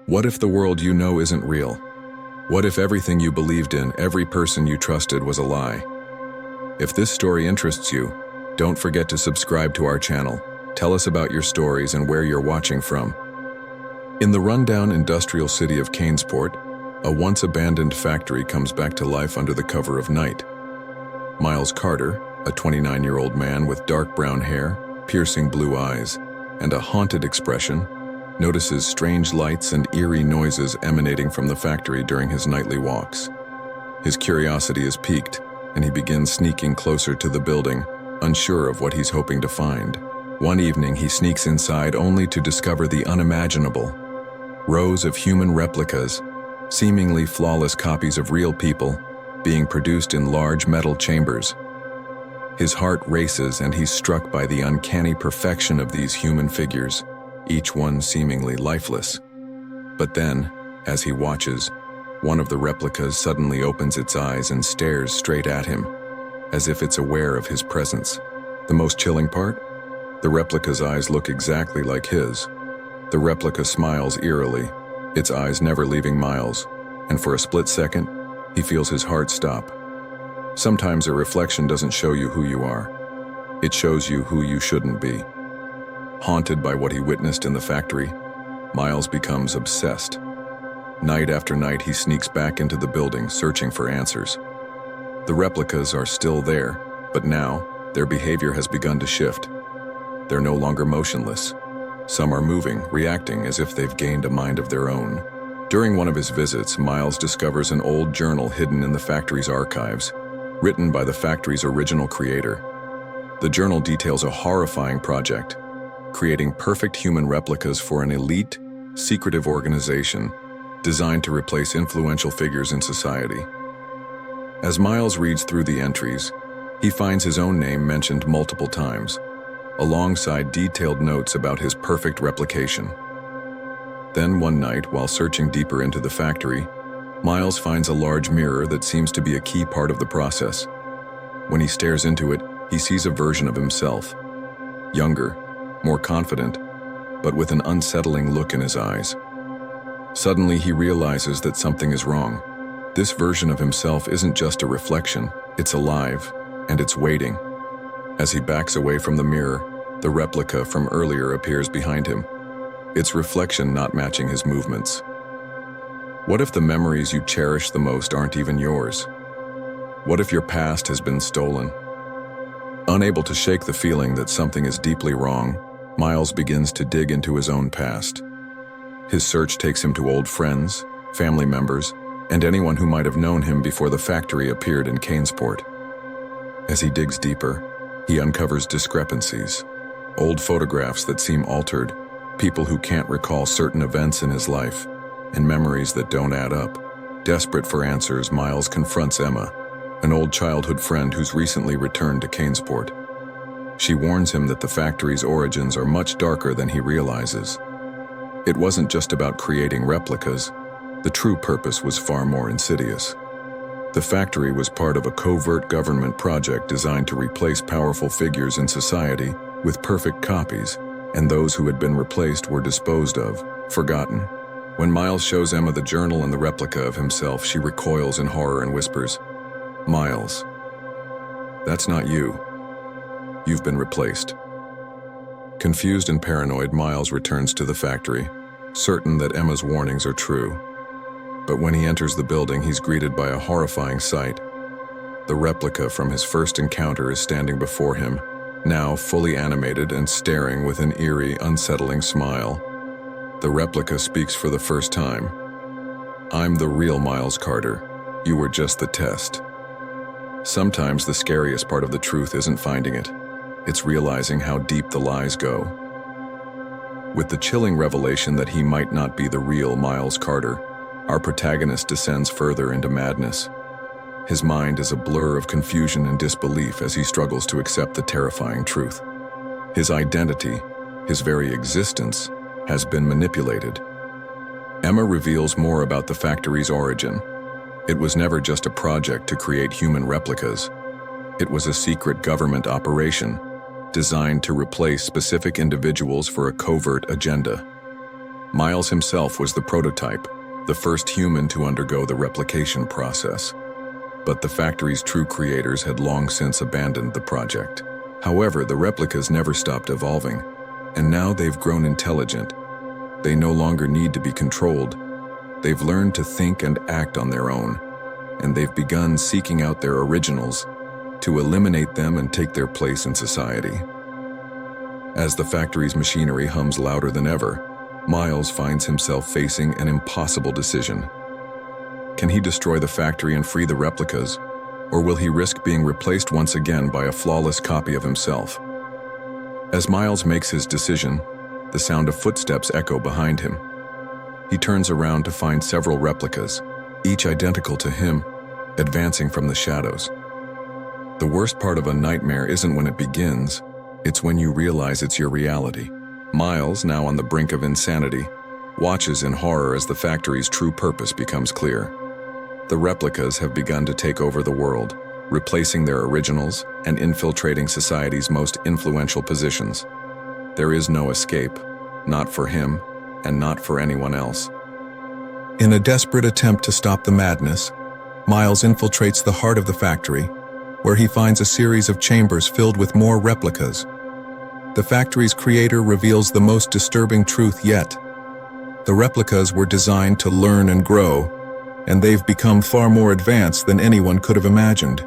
What if the world you know isn't real? What if everything you believed in, every person you trusted, was a lie? If this story interests you, don't forget to subscribe to our channel. Tell us about your stories and where you're watching from. In the rundown industrial city of Canesport, a once abandoned factory comes back to life under the cover of night. Miles Carter, a 29-year-old man with dark brown hair, piercing blue eyes, and a haunted expression, notices strange lights and eerie noises emanating from the factory during his nightly walks. His curiosity is piqued, and he begins sneaking closer to the building, unsure of what he's hoping to find. One evening, he sneaks inside only to discover the unimaginable. Rows of human replicas, seemingly flawless copies of real people, being produced in large metal chambers. His heart races and he's struck by the uncanny perfection of these human figures, each one seemingly lifeless. But then, as he watches, one of the replicas suddenly opens its eyes and stares straight at him, as if it's aware of his presence. The most chilling part? The replica's eyes look exactly like his. The replica smiles eerily, its eyes never leaving Miles, and for a split second, he feels his heart stop. Sometimes a reflection doesn't show you who you are. It shows you who you shouldn't be. Haunted by what he witnessed in the factory, Miles becomes obsessed. Night after night, he sneaks back into the building, searching for answers. The replicas are still there, but now, their behavior has begun to shift. They're no longer motionless. Some are moving, reacting as if they've gained a mind of their own. During one of his visits, Miles discovers an old journal hidden in the factory's archives, written by the factory's original creator. The journal details a horrifying project, creating perfect human replicas for an elite, secretive organization designed to replace influential figures in society. As Miles reads through the entries, he finds his own name mentioned multiple times, alongside detailed notes about his perfect replication. Then one night, while searching deeper into the factory, Miles finds a large mirror that seems to be a key part of the process. When he stares into it, he sees a version of himself, younger, more confident, but with an unsettling look in his eyes. Suddenly, he realizes that something is wrong. This version of himself isn't just a reflection, it's alive, and it's waiting. As he backs away from the mirror, the replica from earlier appears behind him, its reflection not matching his movements. What if the memories you cherish the most aren't even yours? What if your past has been stolen? Unable to shake the feeling that something is deeply wrong, Miles begins to dig into his own past. His search takes him to old friends, family members, and anyone who might have known him before the factory appeared in Canesport. As he digs deeper, he uncovers discrepancies, old photographs that seem altered, people who can't recall certain events in his life, and memories that don't add up. Desperate for answers, Miles confronts Emma, an old childhood friend who's recently returned to Canesport. She warns him that the factory's origins are much darker than he realizes. It wasn't just about creating replicas. The true purpose was far more insidious. The factory was part of a covert government project designed to replace powerful figures in society with perfect copies, and those who had been replaced were disposed of, forgotten. When Miles shows Emma the journal and the replica of himself, she recoils in horror and whispers, "Miles, that's not you. You've been replaced." Confused and paranoid, Miles returns to the factory, certain that Emma's warnings are true. But when he enters the building, he's greeted by a horrifying sight. The replica from his first encounter is standing before him, now fully animated and staring with an eerie, unsettling smile. The replica speaks for the first time. "I'm the real Miles Carter. You were just the test." Sometimes the scariest part of the truth isn't finding it. It's realizing how deep the lies go. With the chilling revelation that he might not be the real Miles Carter, our protagonist descends further into madness. His mind is a blur of confusion and disbelief as he struggles to accept the terrifying truth. His identity, his very existence, has been manipulated. Emma reveals more about the factory's origin. It was never just a project to create human replicas. It was a secret government operation designed to replace specific individuals for a covert agenda. Miles himself was the prototype, the first human to undergo the replication process. But the factory's true creators had long since abandoned the project. However, the replicas never stopped evolving, and now they've grown intelligent. They no longer need to be controlled. They've learned to think and act on their own, and they've begun seeking out their originals to eliminate them and take their place in society. As the factory's machinery hums louder than ever, Miles finds himself facing an impossible decision. Can he destroy the factory and free the replicas, or will he risk being replaced once again by a flawless copy of himself? As Miles makes his decision, the sound of footsteps echo behind him. He turns around to find several replicas, each identical to him, advancing from the shadows. The worst part of a nightmare isn't when it begins, it's when you realize it's your reality. Miles, now on the brink of insanity, watches in horror as the factory's true purpose becomes clear. The replicas have begun to take over the world, replacing their originals and infiltrating society's most influential positions. There is no escape, not for him and not for anyone else. In a desperate attempt to stop the madness, Miles infiltrates the heart of the factory, where he finds a series of chambers filled with more replicas. The factory's creator reveals the most disturbing truth yet. The replicas were designed to learn and grow, and they've become far more advanced than anyone could have imagined.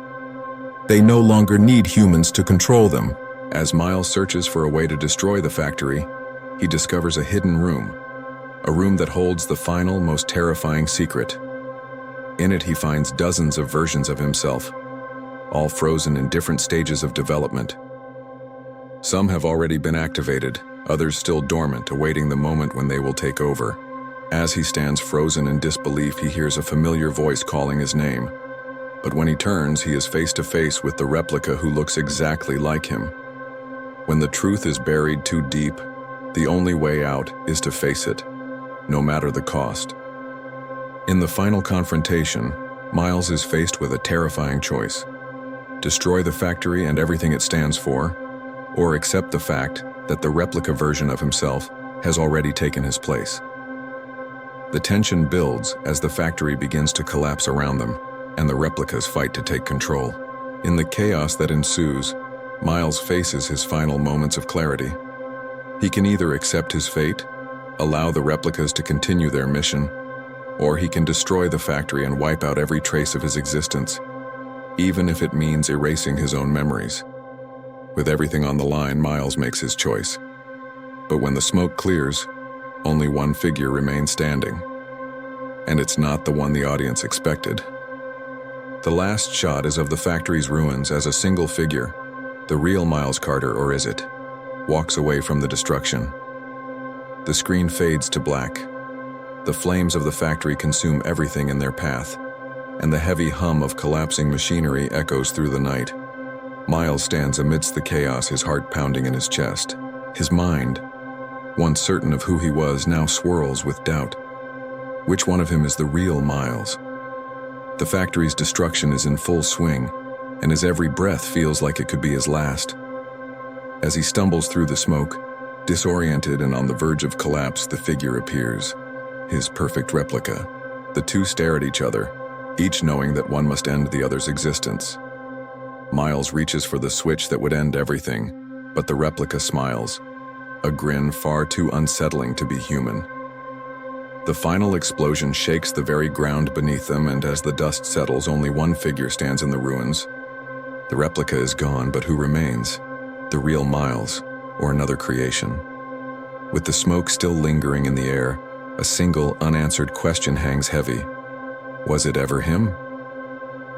They no longer need humans to control them. As Miles searches for a way to destroy the factory, he discovers a hidden room, a room that holds the final, most terrifying secret. In it, he finds dozens of versions of himself, all frozen in different stages of development. Some have already been activated, others still dormant, awaiting the moment when they will take over. As he stands frozen in disbelief, he hears a familiar voice calling his name. But when he turns, he is face to face with the replica who looks exactly like him. When the truth is buried too deep, the only way out is to face it, no matter the cost. In the final confrontation, Miles is faced with a terrifying choice: destroy the factory and everything it stands for, or accept the fact that the replica version of himself has already taken his place. The tension builds as the factory begins to collapse around them, and the replicas fight to take control. In the chaos that ensues, Miles faces his final moments of clarity. He can either accept his fate, allow the replicas to continue their mission, or he can destroy the factory and wipe out every trace of his existence, even if it means erasing his own memories. With everything on the line, Miles makes his choice. But when the smoke clears, only one figure remains standing. And it's not the one the audience expected. The last shot is of the factory's ruins as a single figure. The real Miles Carter, or is it, walks away from the destruction. The screen fades to black. The flames of the factory consume everything in their path, and the heavy hum of collapsing machinery echoes through the night. Miles stands amidst the chaos, his heart pounding in his chest. His mind, once certain of who he was, now swirls with doubt. Which one of him is the real Miles? The factory's destruction is in full swing, and his every breath feels like it could be his last. As he stumbles through the smoke, disoriented and on the verge of collapse, the figure appears, his perfect replica. The two stare at each other, each knowing that one must end the other's existence. Miles reaches for the switch that would end everything, but the replica smiles, a grin far too unsettling to be human. The final explosion shakes the very ground beneath them, and as the dust settles, only one figure stands in the ruins. The replica is gone, but who remains? The real Miles, or another creation? With the smoke still lingering in the air, a single unanswered question hangs heavy. Was it ever him?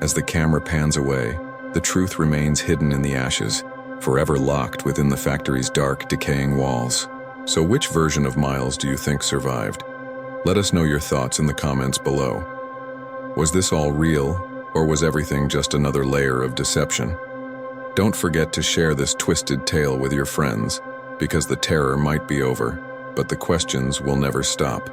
As the camera pans away, the truth remains hidden in the ashes, forever locked within the factory's dark, decaying walls. So which version of Miles do you think survived? Let us know your thoughts in the comments below. Was this all real, or was everything just another layer of deception? Don't forget to share this twisted tale with your friends, because the terror might be over, but the questions will never stop.